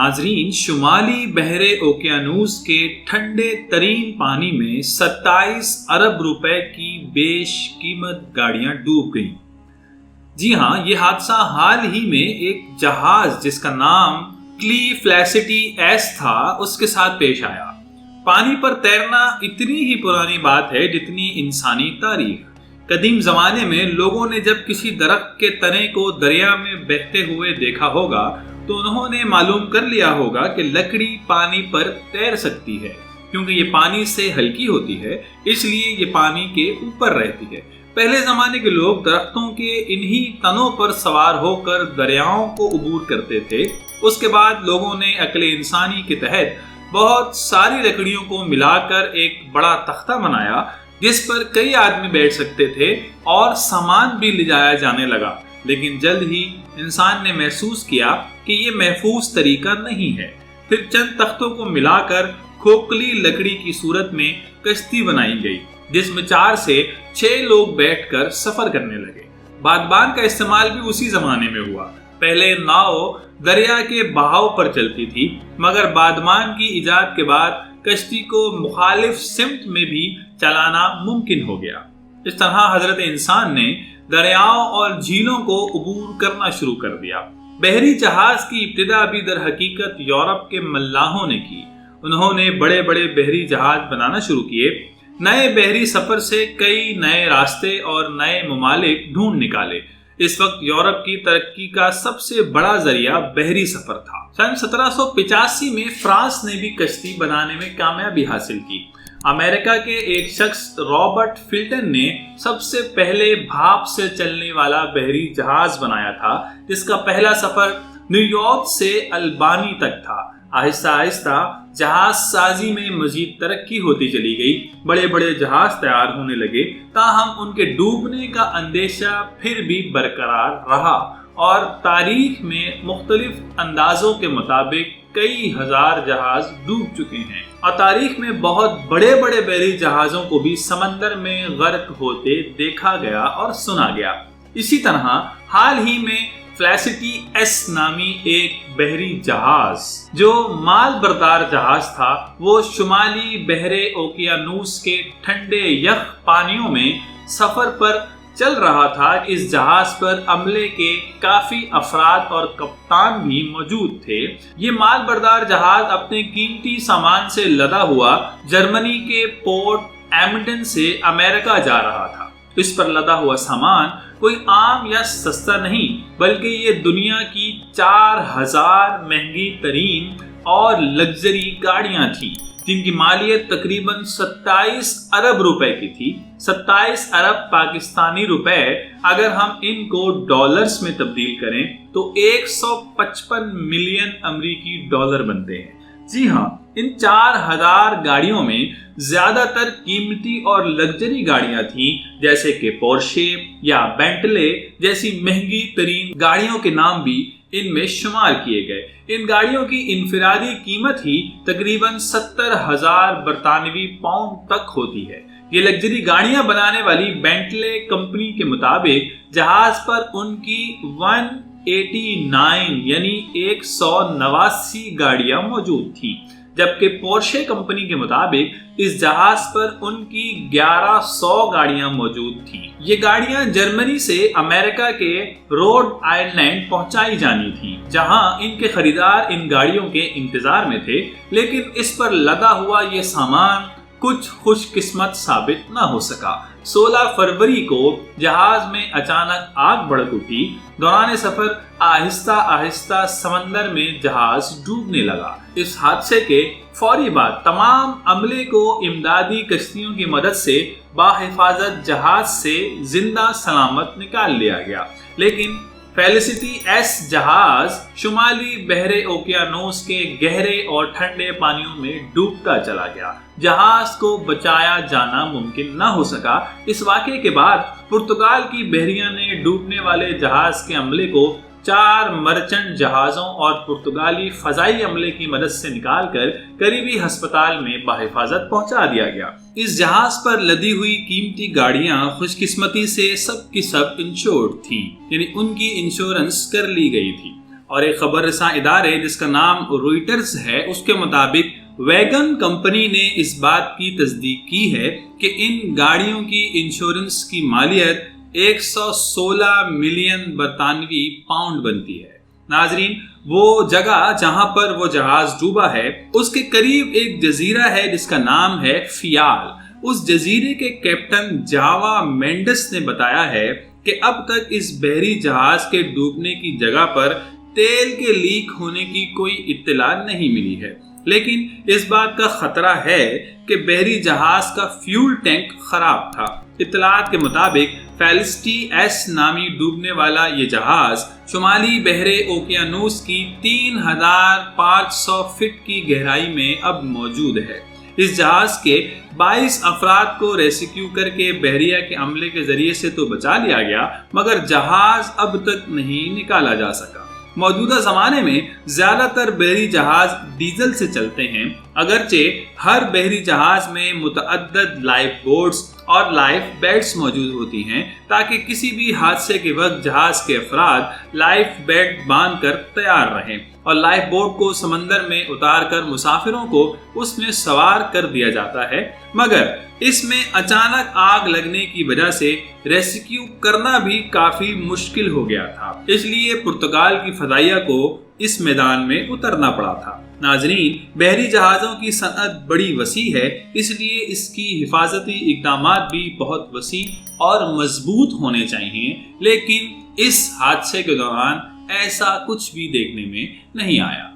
ناظرین، شمالی بحر اوقیانوس کے ٹھنڈے ترین پانی میں 27 ارب روپے کی بیش قیمت گاڑیاں ڈوب گئیں۔ جی ہاں، یہ حادثہ حال ہی میں ایک جہاز جس کا نام کلی فلیسٹی ایس تھا اس کے ساتھ پیش آیا۔ پانی پر تیرنا اتنی ہی پرانی بات ہے جتنی انسانی تاریخ۔ قدیم زمانے میں لوگوں نے جب کسی درخت کے تنے کو دریا میں بہتے ہوئے دیکھا ہوگا تو انہوں نے معلوم کر لیا ہوگا کہ لکڑی پانی پر تیر سکتی ہے، کیونکہ یہ پانی سے ہلکی ہوتی ہے، اس لیے یہ پانی کے اوپر رہتی ہے۔ پہلے زمانے کے لوگ درختوں کے انہی تنوں پر سوار ہو کر دریاؤں کو عبور کرتے تھے۔ اس کے بعد لوگوں نے عقل انسانی کے تحت بہت ساری لکڑیوں کو ملا کر ایک بڑا تختہ بنایا جس پر کئی آدمی بیٹھ سکتے تھے اور سامان بھی لے جایا جانے لگا۔ لیکن جلد ہی انسان نے محسوس کیا کہ یہ محفوظ طریقہ نہیں ہے۔ پھر چند تختوں کو ملا کر کھوکھلی لکڑی کی صورت میں کشتی بنائی گئی جس میں 4 سے 6 لوگ بیٹھ کر سفر کرنے لگے۔ بادبان کا استعمال بھی اسی زمانے میں ہوا۔ پہلے ناؤ دریا کے بہاؤ پر چلتی تھی، مگر بادبان کی ایجاد کے بعد کشتی کو مخالف سمت میں بھی چلانا ممکن ہو گیا۔ اس طرح حضرت انسان نے دریاؤں اور جھیلوں کو عبور کرنا شروع کر دیا۔ بحری جہاز کی ابتدا بھی در حقیقت یورپ کے ملاحوں نے کی۔ انہوں نے بڑے بڑے بحری جہاز بنانا شروع کیے۔ نئے بحری سفر سے کئی نئے راستے اور نئے ممالک ڈھونڈ نکالے۔ اس وقت یورپ کی ترقی کا سب سے بڑا ذریعہ بحری سفر تھا۔ سن 1785 میں فرانس نے بھی کشتی بنانے میں کامیابی حاصل کی۔ امریکہ کے ایک شخص رابرٹ فلٹن نے سب سے پہلے بھاپ سے چلنے والا بحری جہاز بنایا تھا، جس کا پہلا سفر نیو یارک سے البانی تک تھا۔ آہستہ آہستہ جہاز سازی میں مزید ترقی ہوتی چلی گئی۔ بڑے بڑے جہاز تیار ہونے لگے، تاہم ان کے ڈوبنے کا اندیشہ پھر بھی برقرار رہا اور تاریخ میں مختلف اندازوں کے مطابق کئی ہزار جہاز ڈوب چکے ہیں، اور تاریخ میں بہت بڑے بڑے بحری جہازوں کو بھی سمندر میں غرق ہوتے دیکھا گیا اور سنا گیا۔ اسی طرح حال ہی میں فلیسٹی ایس نامی ایک بحری جہاز جو مال بردار جہاز تھا، وہ شمالی بحر اوقیانوس کے ٹھنڈے یخ پانیوں میں سفر پر چل رہا تھا۔ اس جہاز پر عملے کے کافی افراد اور کپتان بھی موجود تھے۔ یہ مال بردار جہاز اپنے قیمتی سامان سے لدا ہوا جرمنی کے پورٹ ایمڈن سے امریکہ جا رہا تھا۔ اس پر لدا ہوا سامان کوئی عام یا سستا نہیں، بلکہ یہ دنیا کی 4000 مہنگی ترین اور لگژری گاڑیاں تھیں، جن کی مالیت تقریباً 27 ارب روپے کی تھی۔ 27 ارب پاکستانی روپے اگر ہم ان کو ڈالرز میں تبدیل کریں تو 155 ملین امریکی ڈالر بنتے ہیں۔ جی ہاں، ان 4000 گاڑیوں میں زیادہ تر قیمتی اور لگژری گاڑیاں تھیں، جیسے کہ پورشے یا بینٹلے جیسی مہنگی ترین گاڑیوں کے نام بھی ان میں شمار کیے گئے۔ ان گاڑیوں کی انفرادی قیمت ہی تقریباً 70,000 برطانوی پاؤنڈ تک ہوتی ہے۔ یہ لگژری گاڑیاں بنانے والی بینٹلے کمپنی کے مطابق جہاز پر ان کی 189 یعنی 189 گاڑیاں موجود تھیں، جبکہ پورشے کمپنی کے مطابق اس جہاز پر ان کی 1100 گاڑیاں موجود تھیں۔ یہ گاڑیاں جرمنی سے امریکہ کے روڈ آئلینڈ پہنچائی جانی تھیں، جہاں ان کے خریدار ان گاڑیوں کے انتظار میں تھے، لیکن اس پر لدا ہوا یہ سامان کچھ خوش قسمت ثابت نہ ہو سکا۔ 16 فروری کو جہاز میں اچانک آگ بھڑک اٹھی۔ دوران سفر آہستہ آہستہ سمندر میں جہاز ڈوبنے لگا۔ اس حادثے کے فوری بعد تمام عملے کو امدادی کشتیوں کی مدد سے بحفاظت جہاز سے زندہ سلامت نکال لیا گیا، لیکن فلیسٹی ایس جہاز شمالی بحر اوقیانوس کے گہرے اور ٹھنڈے پانیوں میں ڈوبتا چلا گیا۔ جہاز کو بچایا جانا ممکن نہ ہو سکا۔ اس واقعے کے بعد پرتگال کی بحریہ نے ڈوبنے والے جہاز کے عملے کو 4 مرچنٹ جہازوں اور پرتگالی فضائی عملے کی مدد سے نکال کر قریبی ہسپتال میں بحفاظت پہنچا دیا گیا۔ اس جہاز پر لدی ہوئی قیمتی گاڑیاں خوش قسمتی سے سب کی سب انشورڈ تھیں، یعنی ان کی انشورنس کر لی گئی تھی۔ اور ایک خبر رساں ادارے جس کا نام روئٹرز ہے اس کے مطابق ویگن کمپنی نے اس بات کی تصدیق کی ہے کہ ان گاڑیوں کی انشورنس کی مالیت 116 ملین برطانوی پاؤنڈ بنتی ہے۔ ناظرین، وہ جگہ جہاں پر وہ جہاز ڈوبا ہے اس کے قریب ایک جزیرہ ہے جس کا نام ہے فیال۔ اس جزیرے کے کیپٹن جاوا مینڈس نے بتایا ہے کہ اب تک اس بحری جہاز کے ڈوبنے کی جگہ پر تیل کے لیک ہونے کی کوئی اطلاع نہیں ملی ہے، لیکن اس بات کا خطرہ ہے کہ بحری جہاز کا فیول ٹینک خراب تھا۔ اطلاعات کے مطابق فیلسٹی ایس نامی ڈوبنے والا یہ جہاز شمالی بحر اوقیانوس کی 3500 فٹ کی گہرائی میں اب موجود ہے۔ اس جہاز کے 22 افراد کو ریسکیو کر کے بحریہ کے عملے کے ذریعے سے تو بچا لیا گیا، مگر جہاز اب تک نہیں نکالا جا سکا۔ موجودہ زمانے میں زیادہ تر بحری جہاز ڈیزل سے چلتے ہیں، اگرچہ ہر بحری جہاز میں متعدد لائف بوٹس اور لائف بیلٹس موجود ہوتی ہیں تاکہ کسی بھی حادثے کے وقت جہاز کے افراد لائف بیلٹ باندھ کر تیار رہیں، اور لائف بوٹ کو سمندر میں اتار کر مسافروں کو اس میں سوار کر دیا جاتا ہے، مگر اس میں اچانک آگ لگنے کی وجہ سے ریسکیو کرنا بھی کافی مشکل ہو گیا تھا، اس لیے پرتگال کی فضائیہ کو اس میدان میں اترنا پڑا تھا۔ ناظرین، بحری جہازوں کی صنعت بڑی وسیع ہے، اس لیے اس کی حفاظتی اقدامات بھی بہت وسیع اور مضبوط ہونے چاہیے، لیکن اس حادثے کے دوران ایسا کچھ بھی دیکھنے میں نہیں آیا۔